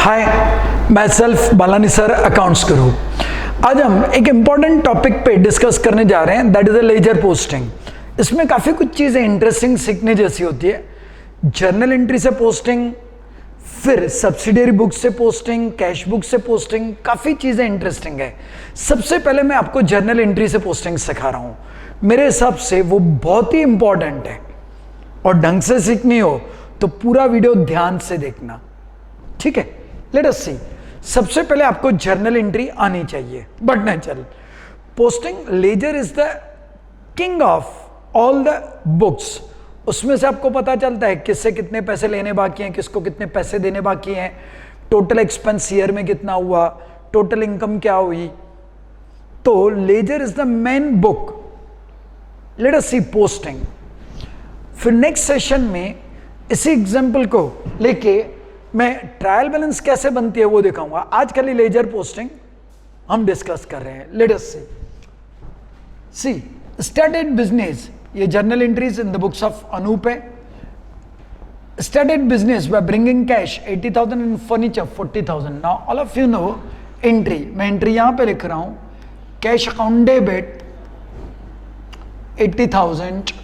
हाय, मैं self Balani sir, accounts गुरु। आज हम एक इम्पॉर्टेंट टॉपिक पे डिस्कस करने जा रहे हैं, that is a ledger posting. इसमें काफ़ी कुछ चीज़ें इंटरेस्टिंग सीखने जैसी होती है। जर्नल एंट्री से पोस्टिंग, फिर सब्सिडियरी बुक से पोस्टिंग, कैश बुक से पोस्टिंग, काफ़ी चीज़ें इंटरेस्टिंग है। सबसे पहले मैं आपको जर्नल एंट्री से पोस्टिंग सिखा रहा हूँ। मेरे हिसाब से वो बहुत ही इंपॉर्टेंट है और ढंग से सीखनी हो तो पूरा वीडियो ध्यान से देखना, ठीक है। लेट अस सी। सबसे पहले आपको जर्नल एंट्री आनी चाहिए, बट नहीं चल। Posting ledger is the king of all the books. उसमें से आपको पता चलता है किससे कितने पैसे लेने बाकी हैं, किसको कितने पैसे देने बाकी हैं, टोटल एक्सपेंस ईयर में कितना हुआ, टोटल इनकम क्या हुई। तो ledger is the main book. Let us see posting. फिर नेक्स्ट सेशन में इसी एग्जाम्पल को लेके मैं ट्रायल बैलेंस कैसे बनती है वो दिखाऊंगा। आज खाली लेजर पोस्टिंग हम डिस्कस कर रहे हैं। Let us see started business, ये journal entries in the books of Anoop है। Started business by bringing cash 80,000 in furniture 40,000। Now all of you know entry, मैं एंट्री यहां पे लिख रहा हूं, cash account debit 80,000,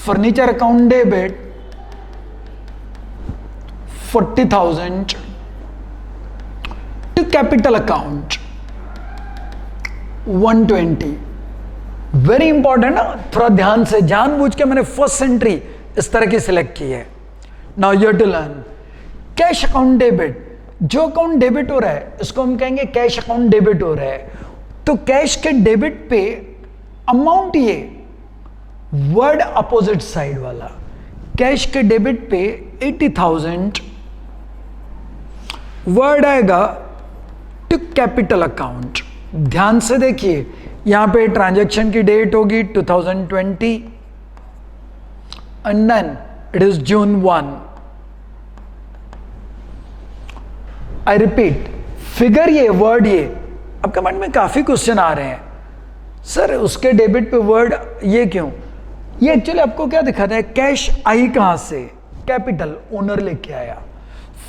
furniture account debit 40,000 to capital account 120। Very important ना, थोड़ा ध्यान से, जानबूझ के मैंने फर्स्ट एंट्री इस तरह की सिलेक्ट की है। Now you to learn cash account debit. जो अकाउंट डेबिट हो रहा है इसको हम कहेंगे कैश अकाउंट डेबिट हो रहा है। तो कैश के डेबिट पे अमाउंट, ये वर्ड अपोजिट साइड वाला, कैश के डेबिट पे 80,000 वर्ड आएगा टू कैपिटल अकाउंट। ध्यान से देखिए, यहां पे ट्रांजैक्शन की डेट होगी 2020 and then it is June 1। I repeat, figure ये, वर्ड ये। अब कमेंट में काफी क्वेश्चन आ रहे हैं, सर उसके डेबिट पे वर्ड ये क्यों? ये एक्चुअली आपको क्या दिखाता है, कैश आई कहां से, कैपिटल ओनर लेके आया।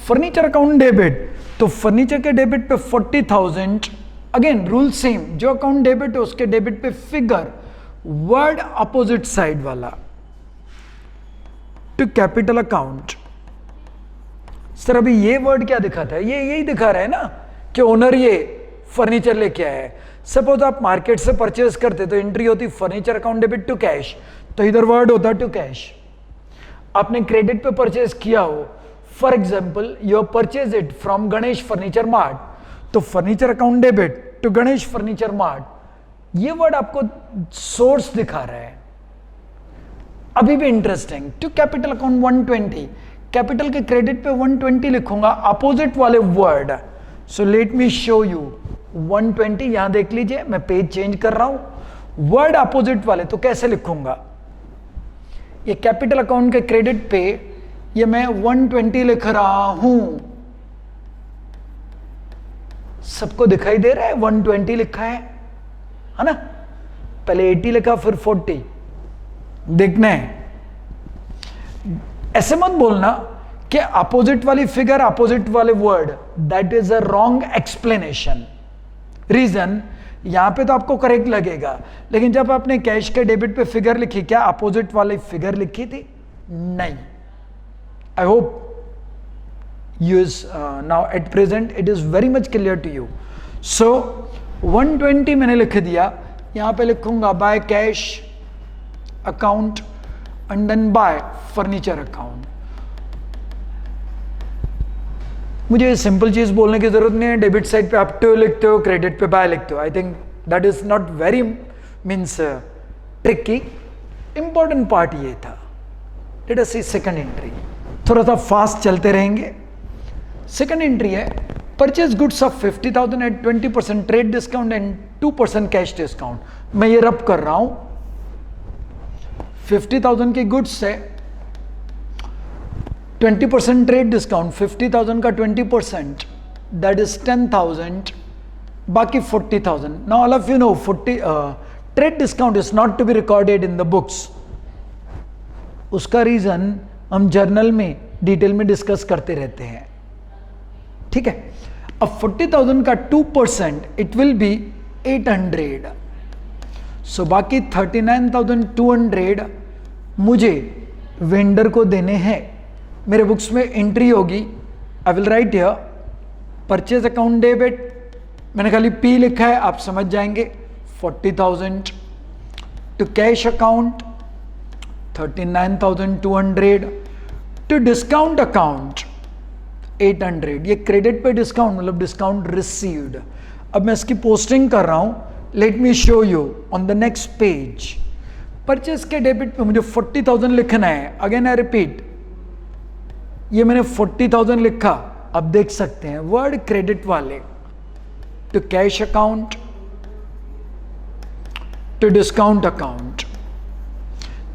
फर्नीचर अकाउंट डेबिट, तो फर्नीचर के डेबिट पे 40,000। अगेन रूल सेम, जो अकाउंट डेबिट है उसके डेबिट पे फिगर वर्ड अपोजिट साइड वाला टू कैपिटल अकाउंट। सर अभी ये वर्ड क्या दिखाता है, ये यही दिखा रहा है ना कि ओनर ये फर्नीचर लेके आया है। सपोज आप मार्केट से परचेज करते तो एंट्री होती furniture account debit to cash, तो इधर वर्ड होता टू कैश। आपने क्रेडिट पे परचेज किया हो, for example you purchase it from Ganesh Furniture Mart, तो furniture account debit to Ganesh Furniture Mart, ये वर्ड आपको सोर्स दिखा रहा है। अभी भी interesting, to capital account 120, capital के क्रेडिट पे 120 लिखूंगा, अपोजिट वाले word. So let me show you 120। यहां देख लीजिए, मैं पेज चेंज कर रहा हूं, वर्ड अपोजिट वाले, तो कैसे लिखूंगा? ये कैपिटल अकाउंट के क्रेडिट पे ये मैं 120 लिख रहा हूं। सबको दिखाई दे रहा है 120 लिखा है ना? पहले 80 लिखा फिर 40, देखना है। ऐसे मत बोलना कि अपोजिट वाली फिगर अपोजिट वाले word, that is a wrong explanation. Reason, यहां पे तो आपको करेक्ट लगेगा, लेकिन जब आपने कैश के डेबिट पे फिगर लिखी, क्या अपोजिट वाली फिगर लिखी थी? नहीं। I hope you is now at present it is very much clear to you. So 120 मैंने लिख दिया, यहाँ पे लिखूंगा by cash account and then by furniture account. मुझे सिंपल चीज बोलने की जरूरत नहीं है, डेबिट साइड पे आप टू लिखते हो, क्रेडिट पे बाय लिखते हो। I think that is not very means tricky. Important part ये था। Let us see second entry, थोड़ा सा फास्ट चलते रहेंगे। सेकंड एंट्री है purchase goods of 50,000 at 20% trade discount and 2% cash discount. मैं ये रब कर रहा हूं, 50,000 की गुड्स से 20% ट्रेड डिस्काउंट, 50,000 का 20%, दैट इज 10,000, बाकी 40,000। Now all of you know 40 trade discount is not to be recorded in the books. उसका रीजन हम जर्नल में डिटेल में डिस्कस करते रहते हैं। ठीक है। अब 40,000 का 2% इट विल बी 800। सो बाकी 39,200 मुझे वेंडर को देने हैं। मेरे बुक्स में एंट्री होगी, I will write here purchase account debit, मैंने खाली पी लिखा है, आप समझ जाएंगे। 40,000 to cash account 39,200 to discount account 800। ये क्रेडिट पे डिस्काउंट मतलब डिस्काउंट रिसीव्ड। अब मैं इसकी पोस्टिंग कर रहा हूं, late me show you on the next page. Purchase के डेबिट पे मुझे 40,000 लिखना है। अगेन आई रिपीट, ये मैंने 40,000 लिखा, अब देख सकते हैं वर्ड क्रेडिट वाले, to cash account to discount account,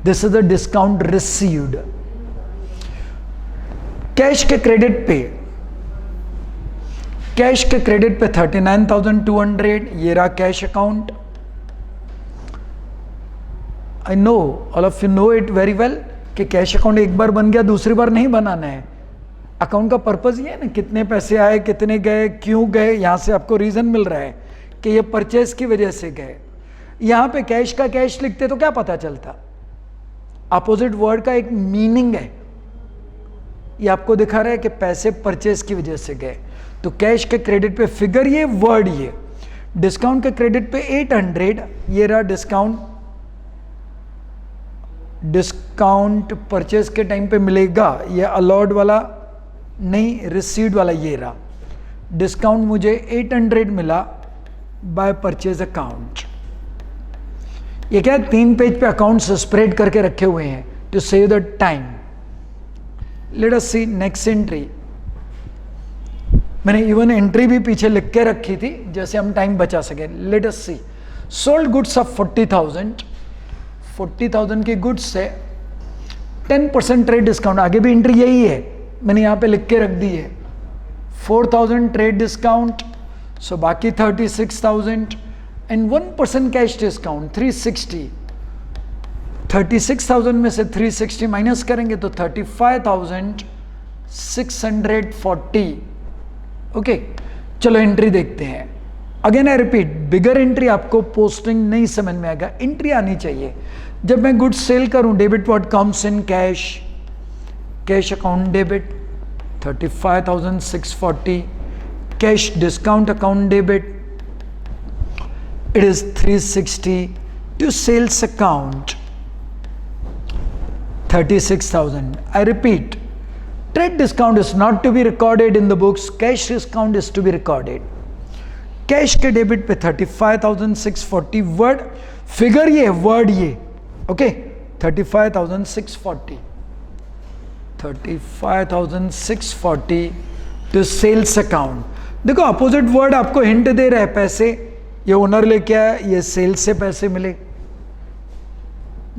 this is the discount received. Cash के क्रेडिट पे, कैश के क्रेडिट पे 39,200, ये रहा cash account. I know all of you know it very well कि कैश अकाउंट एक बार बन गया दूसरी बार नहीं बनाना है। अकाउंट का पर्पस ये है ना, कितने पैसे आए, कितने गए, क्यों गए, यहां से आपको रीजन मिल रहा है कि ये परचेज की वजह से गए। यहां पे कैश का कैश लिखते तो क्या पता चलता, अपोजिट वर्ड का एक मीनिंग है। ये आपको दिखा रहा है कि पैसे परचेज की वजह से गए। तो कैश के क्रेडिट पे फिगर ये, वर्ड ये। डिस्काउंट के क्रेडिट पे 800, ये रहा डिस्काउंट। डिस्काउंट परचेज के टाइम पे मिलेगा, ये अलॉर्ड वाला नहीं, रिसीव्ड वाला ये रहा। डिस्काउंट मुझे 800 मिला बाय परचेज अकाउंट। ये क्या 3 पेज पे अकाउंट्स स्प्रेड करके रखे हुए हैं to save the time. Let us see next entry. मैंने इवन एंट्री भी पीछे लिख के रखी थी जैसे हम टाइम बचा सके। Let us see sold goods of 40,000, 40,000 की गुड्स से 10% ट्रेड डिस्काउंट, आगे भी एंट्री यही है, मैंने यहां पे लिख के रख दी है। 4,000 ट्रेड डिस्काउंट, सो बाकी 36,000 एंड 1% कैश डिस्काउंट 360। 36,000 में से 360 माइनस करेंगे तो 35,640। ओके, चलो एंट्री देखते हैं। Again I repeat, bigger entry आपको पोस्टिंग नहीं समझ में आएगा, एंट्री आनी चाहिए। जब मैं गुड्स सेल करूं, debit what comes in cash, cash account debit 35,640, cash discount account debit it is 360 to sales account 36,000. I repeat, trade discount is not to be recorded in the books, cash discount is to be recorded. Cash के debit पे 35,640, word figure ये, word ये, okay 35,640, 35,640 to sales account. देखो opposite word आपको hint दे रहा है, पैसे ये ओनर लेके आया, ये सेल्स से पैसे मिले।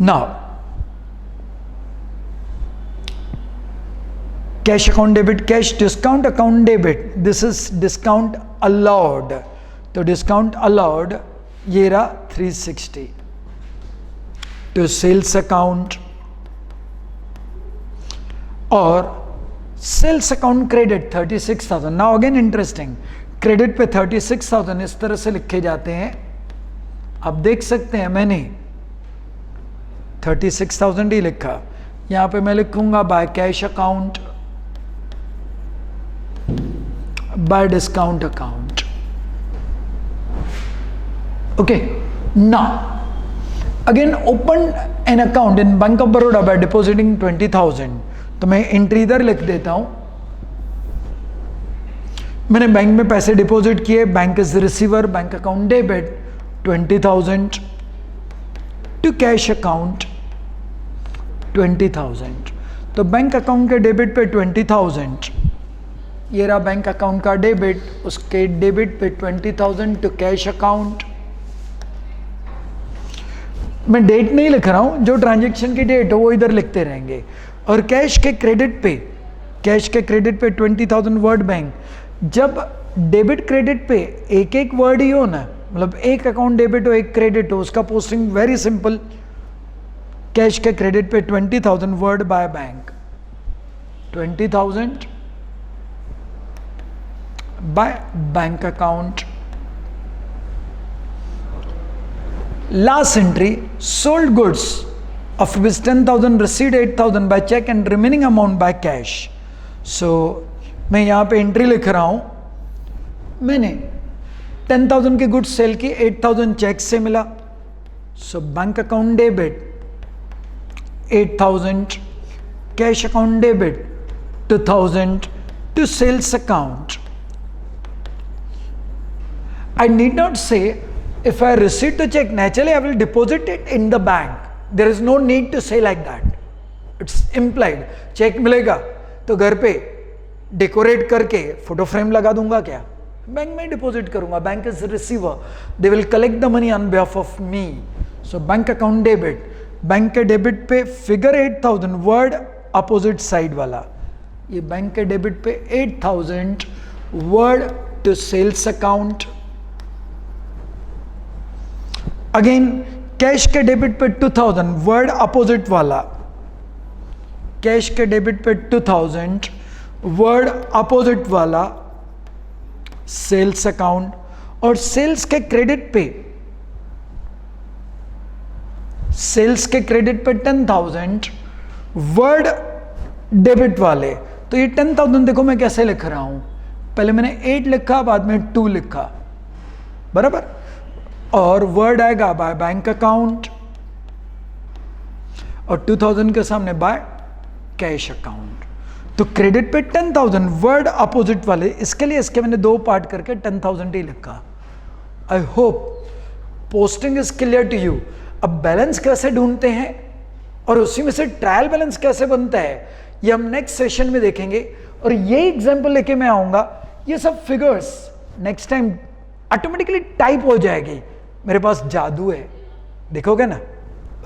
Now cash account debit, cash discount account debit, this is discount allowed, तो डिस्काउंट अलाउड ये रहा 360 टू सेल्स अकाउंट। और sales account credit 36,000। Now again interesting, credit पे 36,000 इस तरह से लिखे जाते हैं, आप देख सकते हैं मैंने 36,000 ही लिखा। यहां पे मैं लिखूंगा by cash account, bye discount account. Okay, now again open an account in bank of Baroda by depositing 20,000। तो मैं एंट्री इधर लिख देता हूं, मैंने बैंक में पैसे डिपॉजिट किए, bank is receiver, bank account debit 20,000 to cash account 20,000। तो बैंक अकाउंट के डेबिट पे 20,000, ये रहा बैंक अकाउंट का डेबिट, उसके डेबिट पे 20,000 टू कैश अकाउंट। मैं डेट नहीं लिख रहा हूं, जो ट्रांजैक्शन की डेट हो वो इधर लिखते रहेंगे। और कैश के क्रेडिट पे, कैश के क्रेडिट पे 20,000 वर्ड बैंक। जब डेबिट क्रेडिट पे एक एक वर्ड ही हो ना, मतलब एक अकाउंट डेबिट हो एक क्रेडिट हो, उसका पोस्टिंग वेरी सिंपल, कैश के क्रेडिट पे 20,000 word by bank, 20,000 by bank account. Last entry, sold goods of rupees 10,000, received 8,000 by check and remaining amount by cash. So मैं यहाँ पे एंट्री लिख रहा हूँ, मैंने 10,000 की गुड्स सेल की, 8,000 चेक से मिला. सो bank account debit 8,000, cash account debit 2,000 to sales account. I need not say if I receive the check, naturally I will deposit it in the bank. There is no need to say like that. It's implied. Cheque मिलेगा तो घर पे decorate करके photo frame लगा दूंगा क्या? Bank में deposit करूंगा. Bank is receiver, they will collect the money on behalf of me. So bank account debit, bank के डेबिट पे फिगर 8,000, वर्ड अपोजिट साइड वाला. ये बैंक के डेबिट पे 8,000, word to sales account. Again cash के debit पे 2,000, word opposite वाला. Cash के डेबिट पे 2,000, वर्ड अपोजिट वाला सेल्स अकाउंट. और सेल्स के क्रेडिट पे 10,000, वर्ड डेबिट वाले. तो ये 10,000 देखो मैं कैसे लिख रहा हूं, पहले मैंने 8 लिखा, बाद में 2 लिखा, बराबर. और वर्ड आएगा बाय बैंक अकाउंट और 2,000 के सामने बाय कैश अकाउंट. तो क्रेडिट पे 10,000, वर्ड अपोजिट वाले, इसके लिए इसके मैंने 2 पार्ट करके 10,000 ही लिखा. I hope posting is clear to you. अब बैलेंस कैसे ढूंढते हैं और उसी में से ट्रायल बैलेंस कैसे बनता है, ये हम नेक्स्ट सेशन में देखेंगे. और ये एग्जांपल लेके मैं आऊंगा. ये सब figures next time automatically type हो जाएगी. मेरे पास जादू है, देखोगे ना.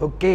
ओके.